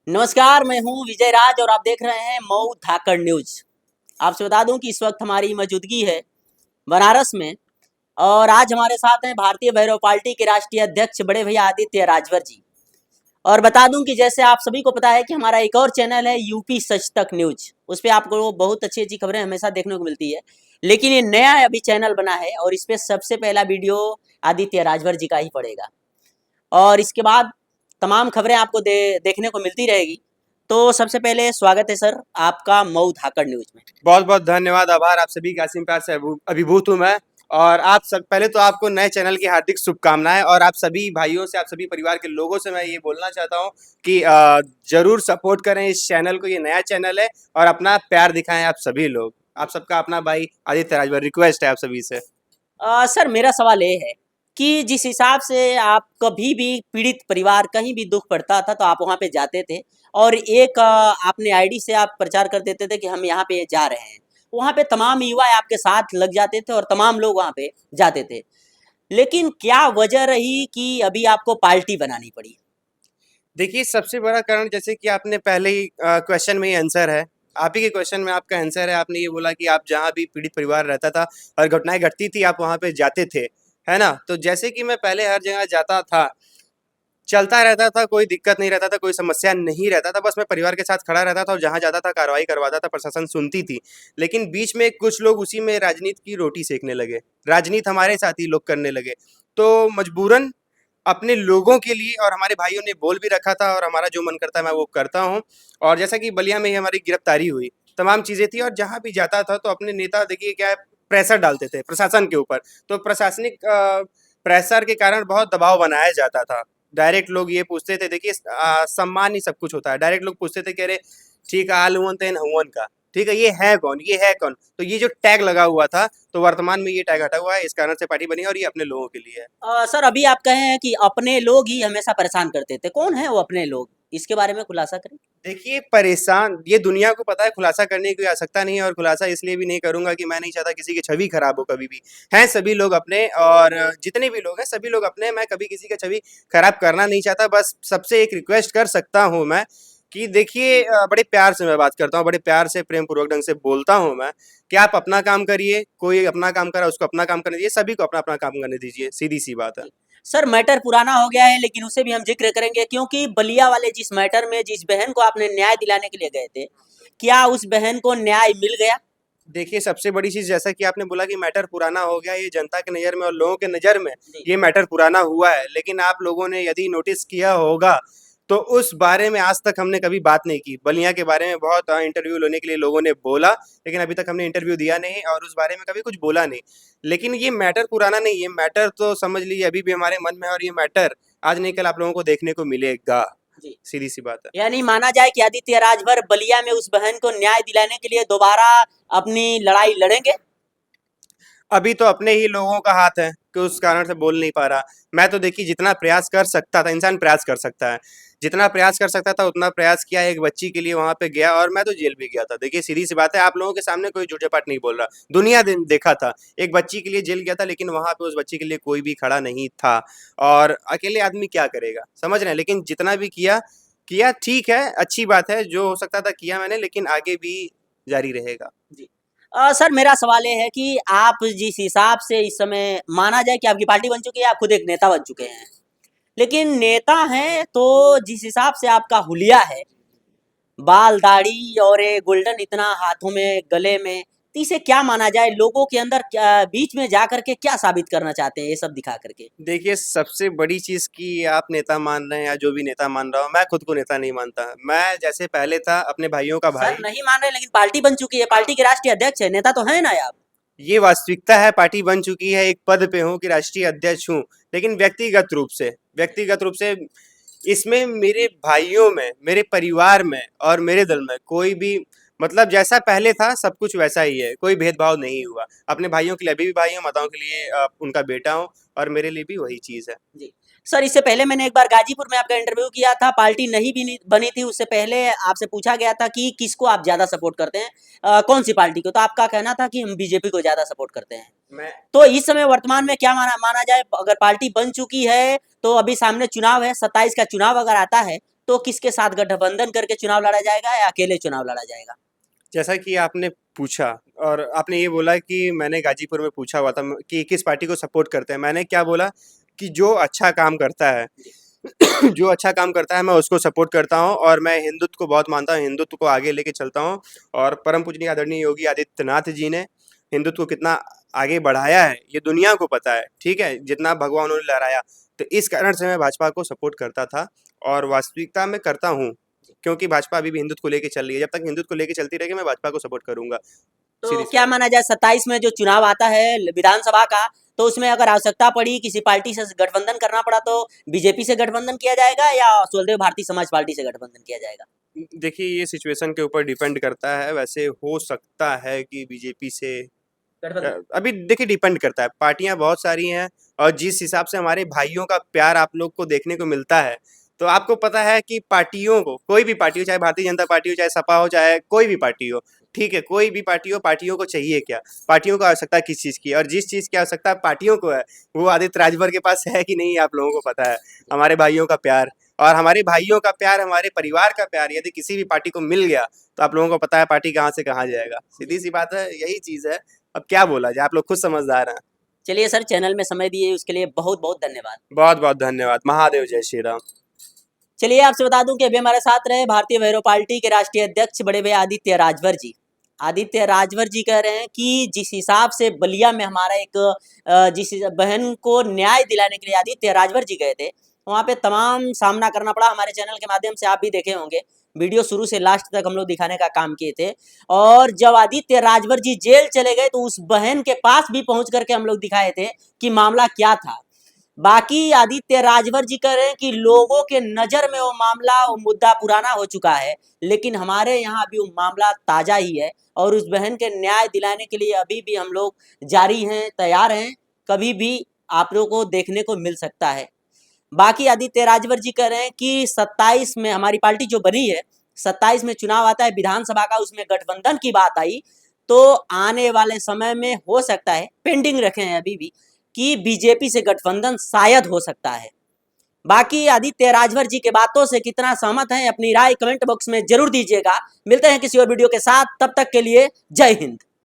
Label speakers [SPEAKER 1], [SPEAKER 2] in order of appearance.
[SPEAKER 1] नमस्कार, मैं हूं विजय राज और आप देख रहे हैं मऊ धाकड़ न्यूज। आपसे बता दूं कि इस वक्त हमारी मौजूदगी है बनारस में और आज हमारे साथ हैं भारतीय भैरव पार्टी के राष्ट्रीय अध्यक्ष बड़े भैया आदित्य राजभर जी। और बता दूं कि जैसे आप सभी को पता है कि हमारा एक और चैनल है यूपी सच तक न्यूज, उस पर आपको बहुत अच्छी अच्छी खबरें हमेशा देखने को मिलती है। लेकिन ये नया अभी चैनल बना है और इस पर सबसे पहला वीडियो आदित्य राजभर जी का ही पड़ेगा और इसके बाद तमाम खबरें आपको देखने को मिलती रहेगी। तो सबसे पहले स्वागत है सर आपका मऊ धाकड़ न्यूज में।
[SPEAKER 2] बहुत बहुत धन्यवाद, आभार। आप सभी का असीम प्यार से अभिभूत हूँ मैं। और आप सब पहले तो आपको नए चैनल की हार्दिक शुभकामनाएं और आप सभी भाइयों से, आप सभी परिवार के लोगों से मैं ये बोलना चाहता हूँ कि जरूर सपोर्ट करें इस चैनल को। ये नया चैनल है और अपना प्यार दिखाएं आप सभी लोग। आप सबका अपना भाई आदित्य राजभर, रिक्वेस्ट है आप सभी से।
[SPEAKER 1] सर मेरा सवाल ये है कि जिस हिसाब से आप कभी भी पीड़ित परिवार कहीं भी दुख पड़ता था तो आप वहाँ पे जाते थे और एक आपने आईडी से आप प्रचार कर देते थे कि हम यहाँ पे जा रहे हैं। वहाँ पे तमाम युवा आपके साथ लग जाते थे और तमाम लोग वहाँ पे जाते थे। लेकिन क्या वजह रही कि अभी आपको पार्टी बनानी पड़ी?
[SPEAKER 2] देखिए, सबसे बड़ा कारण, जैसे कि आपने पहले ही क्वेश्चन में ही आंसर है, आप ही के क्वेश्चन में आपका आंसर है। आपने ये बोला कि आप जहाँ भी पीड़ित परिवार रहता था और घटनाएं घटती थी आप वहाँ पे जाते थे, है ना? तो जैसे कि मैं पहले हर जगह जाता था, चलता रहता था, कोई दिक्कत नहीं रहता था, कोई समस्या नहीं रहता था, बस मैं परिवार के साथ खड़ा रहता था और जहाँ जाता था कार्रवाई करवाता था, प्रशासन सुनती थी। लेकिन बीच में कुछ लोग उसी में राजनीति की रोटी सेकने लगे, राजनीति हमारे साथ ही लोग करने लगे। तो मजबूरन अपने लोगों के लिए, और हमारे भाइयों ने बोल भी रखा था और हमारा जो मन करता है मैं वो करता हूँ। और जैसा कि बलिया में ही हमारी गिरफ्तारी हुई, तमाम चीज़ें थी, और जहाँ भी जाता था तो अपने नेता, देखिए क्या है, प्रेशर डालते थे प्रशासन के ऊपर। तो प्रशासनिक प्रेशर के कारण बहुत दबाव बनाया जाता था। डायरेक्ट लोग ये पूछते थे, देखिए सम्मान ही सब कुछ होता है। डायरेक्ट लोग पूछते थे कि अरे ठीक है, आल हुवन तेन हुवन का, ठीक है, ये है कौन, ये है कौन? तो ये जो टैग लगा हुआ था, तो वर्तमान में ये टैग हटा हुआ है, इस कारण से पार्टी बनी है और ये अपने लोगों के लिए है।
[SPEAKER 1] सर अभी आप कहे हैं कि अपने लोग ही हमेशा परेशान करते थे, कौन है वो अपने लोग? इसके बारे में खुलासा करें।
[SPEAKER 2] देखिए, परेशान ये दुनिया को पता है, खुलासा करने की कोई आवश्यकता नहीं है, और खुलासा इसलिए भी नहीं करूंगा कि मैं नहीं चाहता किसी की छवि खराब हो कभी भी। हैं सभी लोग अपने, और जितने भी लोग हैं सभी लोग अपने, मैं कभी किसी की छवि खराब करना नहीं चाहता। बस सबसे एक रिक्वेस्ट कर सकता हूँ मैं कि देखिए, बड़े प्यार से मैं बात करता हूँ, बड़े प्यार से प्रेम पूर्वक ढंग से बोलता हूँ मैं कि आप अपना काम करिए, कोई अपना काम करा उसको अपना काम करने दीजिए, सभी को अपना अपना काम करने दीजिए, सीधी सी बात है।
[SPEAKER 1] सर मैटर पुराना हो गया है लेकिन उसे भी हम जिक्र करेंगे क्योंकि बलिया वाले जिस मैटर में जिस बहन को आपने न्याय दिलाने के लिए गए थे, क्या उस बहन को न्याय मिल गया?
[SPEAKER 2] देखिए, सबसे बड़ी चीज़, जैसा कि आपने बोला कि मैटर पुराना हो गया, ये जनता की नज़र में और लोगों के नज़र में
[SPEAKER 1] जी।
[SPEAKER 2] ये मैटर पुराना हुआ है। लेकिन आप लोगों ने यदि नोटिस किया होगा, तो उस बारे में आज तक हमने कभी बात नहीं की। बलिया के बारे में बहुत इंटरव्यू लेने के लिए लोगों ने बोला, लेकिन अभी तक हमने इंटरव्यू दिया नहीं और उस बारे में कभी कुछ बोला नहीं। लेकिन ये मैटर पुराना नहीं, ये मैटर तो समझ लीजिए अभी भी हमारे मन में है, और ये मैटर आज नहीं कल आप लोगों को देखने को मिलेगा।
[SPEAKER 1] जी।
[SPEAKER 2] सीधी-सी बात है।
[SPEAKER 1] यानी माना जाए कि आदित्य राजभर बलिया में उस बहन को न्याय दिलाने के लिए दोबारा अपनी लड़ाई लड़ेंगे?
[SPEAKER 2] अभी तो अपने ही लोगों का हाथ है कि उस कारण से बोल नहीं पा रहा। मैं तो देखिए जितना प्रयास कर सकता था, इंसान प्रयास कर सकता है। जितना प्रयास कर सकता था उतना प्रयास किया, एक बच्ची के लिए वहाँ पे गया और मैं तो जेल भी गया था। देखिए सीधी-सी बात है, आप लोगों के सामने कोई झूठे-पाट नहीं बोल रहा। दुनिया देखा था। एक बच्ची के लिए जेल गया था, लेकिन वहाँ पे उस बच्ची के लिए कोई भी खड़ा नहीं था। और अकेले आदमी क्या करेगा? समझ रहे हैं? लेकिन जितना भी किया ठीक है, अच्छी बात है, जो हो सकता था किया मैंने, लेकिन आगे भी जारी रहेगा।
[SPEAKER 1] जी। सर मेरा सवाल ये है कि आप जिस हिसाब से इस समय माना जाए कि आपकी पार्टी बन चुकी है, आप खुद एक नेता बन चुके हैं, लेकिन नेता हैं तो जिस हिसाब से आपका हुलिया है, बाल दाढ़ी और ये गोल्डन इतना हाथों में गले में, तो इसे क्या माना जाए? लोगों के अंदर क्या बीच में जा करके क्या साबित करना चाहते हैं ये सब दिखा करके?
[SPEAKER 2] देखिए, सबसे बड़ी चीज़ कि आप नेता मान रहे हैं या जो भी नेता मान रहा हो, मैं खुद को नेता नहीं मानता। मैं जैसे पहले था, अपने भाइयों का
[SPEAKER 1] सर
[SPEAKER 2] भाई।
[SPEAKER 1] नहीं मान रहे लेकिन पार्टी बन चुकी है, पार्टी के राष्ट्रीय अध्यक्ष है, नेता तो है ना आप?
[SPEAKER 2] ये वास्तविकता है, पार्टी बन चुकी है, एक पद पे हूँ कि राष्ट्रीय अध्यक्ष हूँ। लेकिन व्यक्तिगत रूप से इसमें मेरे भाइयों में, मेरे परिवार में और मेरे दल में कोई भी, मतलब जैसा पहले था सब कुछ वैसा ही है, कोई भेदभाव नहीं हुआ। अपने भाइयों के लिए अभी भी भाई हूँ, माताओं के लिए उनका बेटा हूँ, और मेरे लिए भी वही चीज़ है।
[SPEAKER 1] जी। सर इससे पहले मैंने एक बार गाजीपुर में आपका इंटरव्यू किया था, पार्टी नहीं भी बनी थी, उससे पहले आपसे पूछा गया था कि किसको आप ज़्यादा सपोर्ट करते हैं, कौन सी पार्टी को? तो आपका कहना था कि हम बीजेपी को ज़्यादा सपोर्ट करते हैं।
[SPEAKER 2] मैं
[SPEAKER 1] तो इस समय वर्तमान में क्या माना माना जाए, अगर पार्टी बन चुकी है तो अभी सामने चुनाव है, 27 का चुनाव अगर आता है तो किसके साथ गठबंधन करके चुनाव लड़ा जाएगा या अकेले चुनाव लड़ा जाएगा?
[SPEAKER 2] जैसा कि आपने पूछा और आपने ये बोला कि मैंने गाजीपुर में पूछा हुआ था कि किस पार्टी को सपोर्ट करते हैं। मैंने क्या बोला कि जो अच्छा काम करता है जो अच्छा काम करता है मैं उसको सपोर्ट करता हूँ और मैं हिंदुत्व को बहुत मानता हूँ, हिंदुत्व को आगे लेके चलता हूँ। और परम पूजनीय आदरणीय योगी आदित्यनाथ जी ने हिंदुत्व को कितना आगे बढ़ाया है ये दुनिया को पता है, ठीक है? जितना भगवा उन्होंने लहराया, तो इस कारण से मैं भाजपा को सपोर्ट करता था और वास्तविकता में करता हूँ, क्योंकि भाजपा अभी भी हिंदुत्व को लेके चल रही है। जब तक हिंदुत्व को लेके चलती रहेगी मैं भाजपा को सपोर्ट करूँगा।
[SPEAKER 1] तो
[SPEAKER 2] सीधी सी
[SPEAKER 1] क्या
[SPEAKER 2] बात।
[SPEAKER 1] माना जाए 27 में जो चुनाव आता है विधानसभा का, तो उसमें अगर आवश्यकता पड़ी किसी पार्टी से गठबंधन करना पड़ा तो बीजेपी से गठबंधन किया जाएगा या स्वदेव भारतीय समाज पार्टी से गठबंधन किया जाएगा?
[SPEAKER 2] देखिए ये सिचुएशन के ऊपर डिपेंड करता है, वैसे हो सकता है कि बीजेपी से
[SPEAKER 1] गठबंधन।
[SPEAKER 2] अभी देखिए डिपेंड करता है, पार्टियां बहुत सारी हैं और जिस हिसाब से हमारे भाइयों का प्यार आप लोग को देखने को मिलता है, तो आपको पता है कि पार्टियों को, कोई भी पार्टी हो, चाहे भारतीय जनता पार्टी हो, चाहे सपा हो, चाहे कोई भी पार्टी हो, ठीक है, कोई भी पार्टी हो, पार्टियों को चाहिए क्या? पार्टियों को आवश्यकता किस चीज़ की है? और जिस चीज़ की आवश्यकता पार्टियों को है, वो आदित्य राजभर के पास है कि नहीं आप लोगों को पता है। हमारे भाइयों का प्यार और हमारे भाइयों का प्यार, हमारे परिवार का प्यार यदि किसी भी पार्टी को मिल गया, तो आप लोगों को पता है पार्टी कहाँ से कहाँ जाएगा। सीधी सी बात है, यही चीज़ है। अब क्या बोला जाए, आप लोग खुद समझदार हैं।
[SPEAKER 1] चलिए सर, चैनल में समय दिए उसके लिए बहुत बहुत धन्यवाद।
[SPEAKER 2] बहुत बहुत धन्यवाद। महादेव जय श्री राम।
[SPEAKER 1] चलिए आपसे बता दूं कि अभी हमारे साथ रहे भारतीय भैरव पार्टी के राष्ट्रीय अध्यक्ष बड़े भैया आदित्य राजभर जी। आदित्य राजभर जी कह रहे हैं कि जिस हिसाब से बलिया में हमारा एक जिस बहन को न्याय दिलाने के लिए आदित्य राजभर जी गए थे, वहाँ पे तमाम सामना करना पड़ा। हमारे चैनल के माध्यम से आप भी देखे होंगे, वीडियो शुरू से लास्ट तक हम लोग दिखाने का काम किए थे। और जब आदित्य राजभर जी जेल चले गए तो उस बहन के पास भी पहुंच करके हम लोग दिखाए थे कि मामला क्या था। बाकी आदित्य राजभर जी कह रहे हैं कि लोगों के नजर में वो मामला, वो मुद्दा पुराना हो चुका है, लेकिन हमारे यहाँ अभी वो मामला ताजा ही है और उस बहन के न्याय दिलाने के लिए अभी भी हम लोग जारी हैं, तैयार हैं, कभी भी आप लोगों को देखने को मिल सकता है। बाकी आदित्य राजभर जी कह रहे हैं कि 27 में हमारी पार्टी जो बनी है, 27 में चुनाव आता है विधानसभा का, उसमें गठबंधन की बात आई तो आने वाले समय में हो सकता है, पेंडिंग रखे हैं अभी भी, कि बीजेपी से गठबंधन शायद हो सकता है। बाकी आदित्य राजभर जी के बातों से कितना सहमत हैं अपनी राय कमेंट बॉक्स में जरूर दीजिएगा। मिलते हैं किसी और वीडियो के साथ, तब तक के लिए जय हिंद।